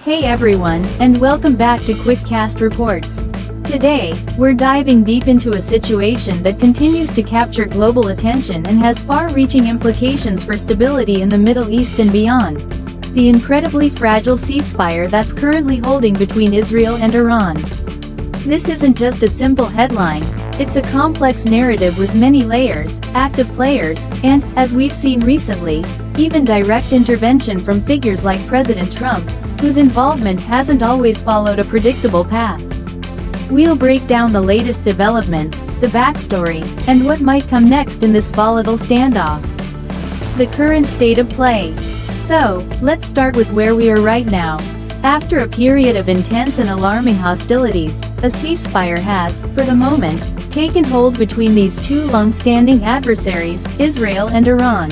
Hey everyone, and welcome back to QuickCast Reports. Today, we're diving deep into a situation that continues to capture global attention and has far-reaching implications for stability in the Middle East and beyond. The incredibly fragile ceasefire that's currently holding between Israel and Iran. This isn't just a simple headline, it's a complex narrative with many layers, active players, and, as we've seen recently, even direct intervention from figures like President Trump, whose involvement hasn't always followed a predictable path. We'll break down the latest developments, the backstory, and what might come next in this volatile standoff. The current state of play. So, let's start with where we are right now. After a period of intense and alarming hostilities, a ceasefire has, for the moment, taken hold between these two long-standing adversaries, Israel and Iran.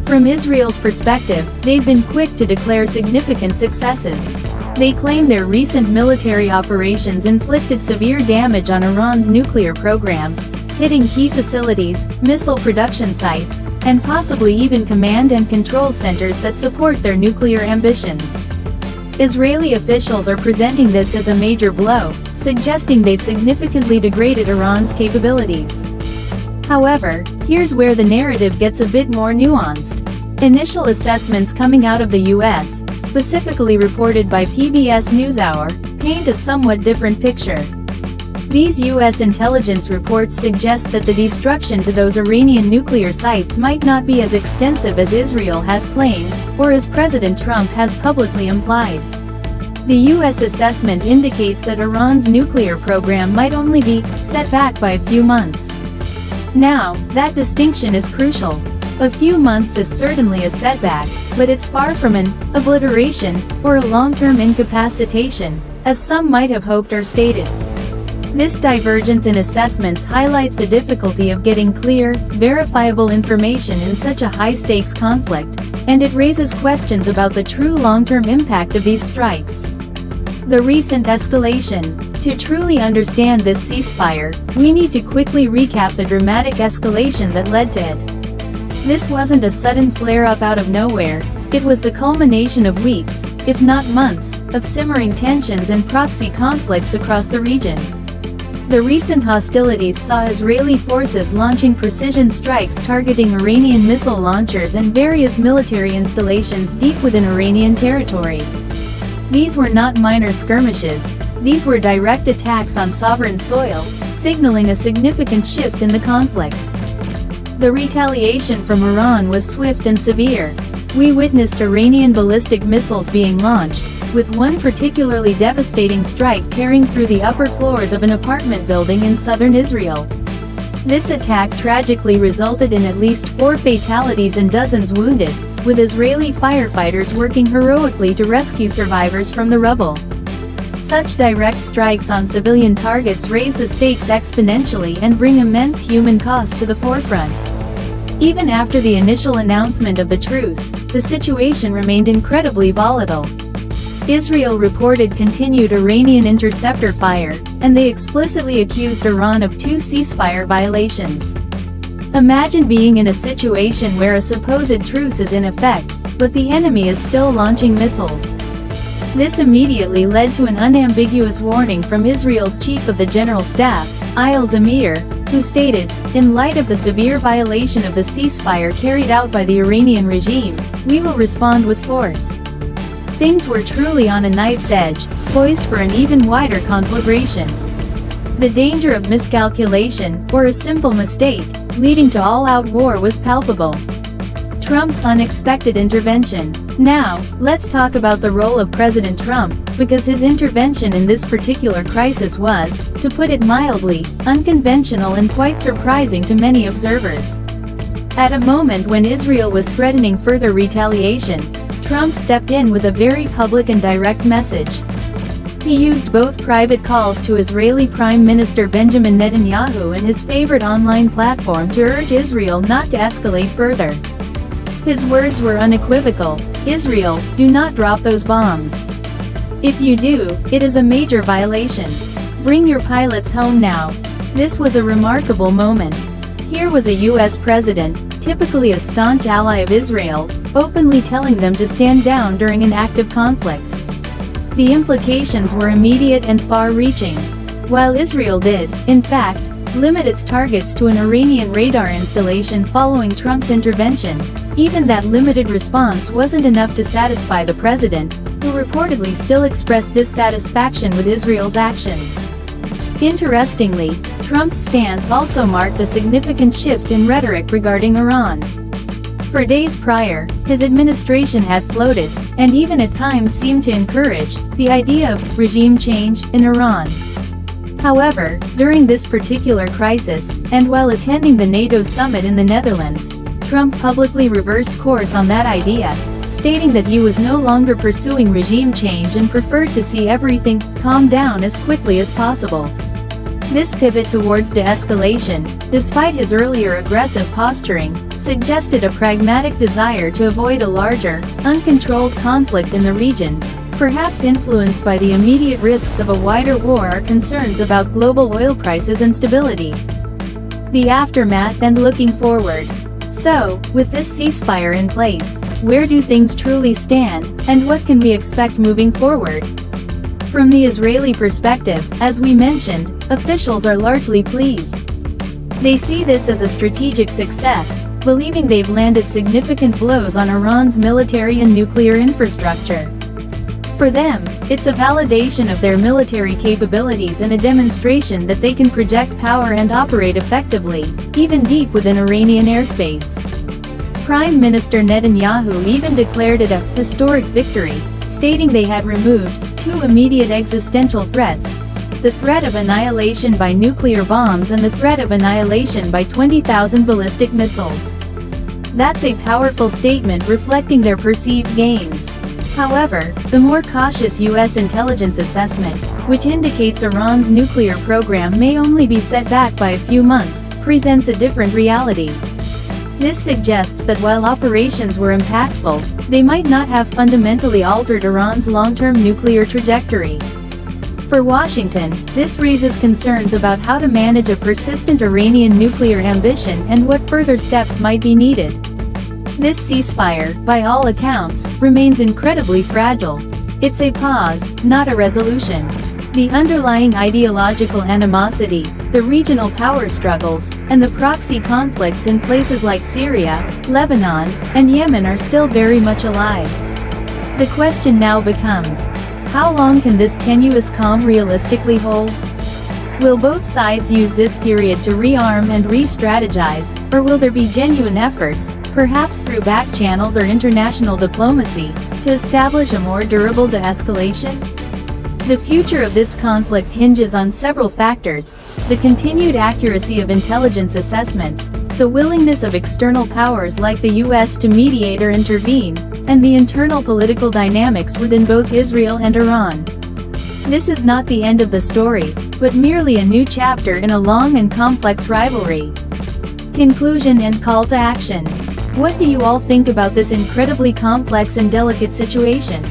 From Israel's perspective, they've been quick to declare significant successes. They claim their recent military operations inflicted severe damage on Iran's nuclear program, hitting key facilities, missile production sites, and possibly even command and control centers that support their nuclear ambitions. Israeli officials are presenting this as a major blow, suggesting they've significantly degraded Iran's capabilities. However, here's where the narrative gets a bit more nuanced. Initial assessments coming out of the US, specifically reported by PBS NewsHour, paint a somewhat different picture. These US intelligence reports suggest that the destruction to those Iranian nuclear sites might not be as extensive as Israel has claimed, or as President Trump has publicly implied. The US assessment indicates that Iran's nuclear program might only be set back by a few months. Now, that distinction is crucial. A few months is certainly a setback, but it's far from an obliteration or a long-term incapacitation, as some might have hoped or stated. This divergence in assessments highlights the difficulty of getting clear, verifiable information in such a high-stakes conflict, and it raises questions about the true long-term impact of these strikes. The recent escalation. To truly understand this ceasefire, we need to quickly recap the dramatic escalation that led to it. This wasn't a sudden flare-up out of nowhere, it was the culmination of weeks, if not months, of simmering tensions and proxy conflicts across the region. The recent hostilities saw Israeli forces launching precision strikes targeting Iranian missile launchers and various military installations deep within Iranian territory. These were not minor skirmishes, these were direct attacks on sovereign soil, signaling a significant shift in the conflict. The retaliation from Iran was swift and severe. We witnessed Iranian ballistic missiles being launched, with one particularly devastating strike tearing through the upper floors of an apartment building in southern Israel. This attack tragically resulted in at least 4 fatalities and dozens wounded, with Israeli firefighters working heroically to rescue survivors from the rubble. Such direct strikes on civilian targets raise the stakes exponentially and bring immense human cost to the forefront. Even after the initial announcement of the truce, the situation remained incredibly volatile. Israel reported continued Iranian interceptor fire, and they explicitly accused Iran of 2 ceasefire violations. Imagine being in a situation where a supposed truce is in effect, but the enemy is still launching missiles. This immediately led to an unambiguous warning from Israel's chief of the general staff, Eyal Zamir, who stated, "In light of the severe violation of the ceasefire carried out by the Iranian regime, we will respond with force." Things were truly on a knife's edge, poised for an even wider conflagration. The danger of miscalculation, or a simple mistake, leading to all-out war was palpable. Trump's unexpected intervention. Now, let's talk about the role of President Trump, because his intervention in this particular crisis was, to put it mildly, unconventional and quite surprising to many observers. At a moment when Israel was threatening further retaliation, Trump stepped in with a very public and direct message. He used both private calls to Israeli Prime Minister Benjamin Netanyahu and his favorite online platform to urge Israel not to escalate further. His words were unequivocal: "Israel, do not drop those bombs. If you do, it is a major violation. Bring your pilots home now." This was a remarkable moment. Here was a US president, typically a staunch ally of Israel, openly telling them to stand down during an active conflict. The implications were immediate and far-reaching. While Israel did, in fact, limit its targets to an Iranian radar installation following Trump's intervention, even that limited response wasn't enough to satisfy the president, who reportedly still expressed dissatisfaction with Israel's actions. Interestingly, Trump's stance also marked a significant shift in rhetoric regarding Iran. For days prior, his administration had floated, and even at times seemed to encourage, the idea of regime change in Iran. However, during this particular crisis, and while attending the NATO summit in the Netherlands, Trump publicly reversed course on that idea, stating that he was no longer pursuing regime change and preferred to see everything calm down as quickly as possible. This pivot towards de-escalation, despite his earlier aggressive posturing, suggested a pragmatic desire to avoid a larger, uncontrolled conflict in the region, perhaps influenced by the immediate risks of a wider war or concerns about global oil prices and stability. The aftermath and looking forward. So, with this ceasefire in place, where do things truly stand, and what can we expect moving forward? From the Israeli perspective, as we mentioned, officials are largely pleased. They see this as a strategic success, believing they've landed significant blows on Iran's military and nuclear infrastructure. For them, it's a validation of their military capabilities and a demonstration that they can project power and operate effectively, even deep within Iranian airspace. Prime Minister Netanyahu even declared it a historic victory, stating they had removed two immediate existential threats: the threat of annihilation by nuclear bombs and the threat of annihilation by 20,000 ballistic missiles. That's a powerful statement reflecting their perceived gains. However, the more cautious U.S. intelligence assessment, which indicates Iran's nuclear program may only be set back by a few months, presents a different reality. This suggests that while operations were impactful, they might not have fundamentally altered Iran's long-term nuclear trajectory. For Washington, this raises concerns about how to manage a persistent Iranian nuclear ambition and what further steps might be needed. This ceasefire, by all accounts, remains incredibly fragile. It's a pause, not a resolution. The underlying ideological animosity, the regional power struggles, and the proxy conflicts in places like Syria, Lebanon, and Yemen are still very much alive. The question now becomes, how long can this tenuous calm realistically hold? Will both sides use this period to rearm and re-strategize, or will there be genuine efforts, perhaps through back channels or international diplomacy, to establish a more durable de-escalation? The future of this conflict hinges on several factors: the continued accuracy of intelligence assessments, the willingness of external powers like the US to mediate or intervene, and the internal political dynamics within both Israel and Iran. This is not the end of the story, but merely a new chapter in a long and complex rivalry. Conclusion and call to action. What do you all think about this incredibly complex and delicate situation?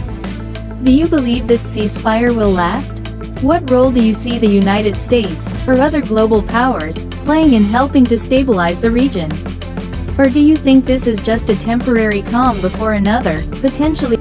Do you believe this ceasefire will last? What role do you see the United States, or other global powers, playing in helping to stabilize the region? Or do you think this is just a temporary calm before another, potentially